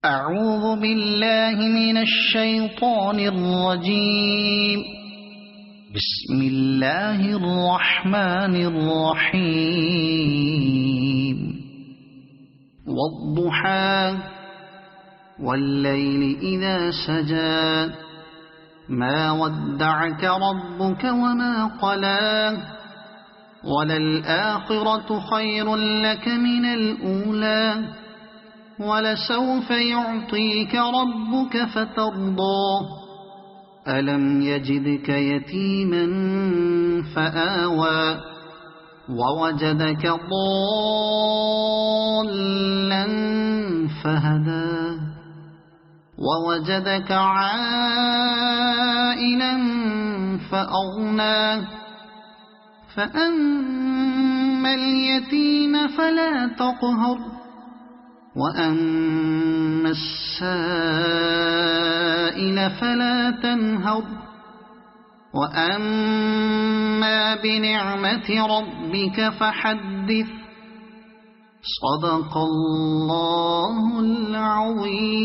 أعوذ بالله من الشيطان الرجيم بسم الله الرحمن الرحيم والضحى والليل إذا سجى ما ودعك ربك وما قلى وللآخرة خير لك من الأولى ولسوف يعطيك ربك فترضى ألم يجدك يتيما فآوى ووجدك ضالا فهدى ووجدك عائلا فأغنى فأما اليتيم فلا تقهر وأما السائل فلا تنهر وأما بنعمة ربك فحدث صدق الله العظيم.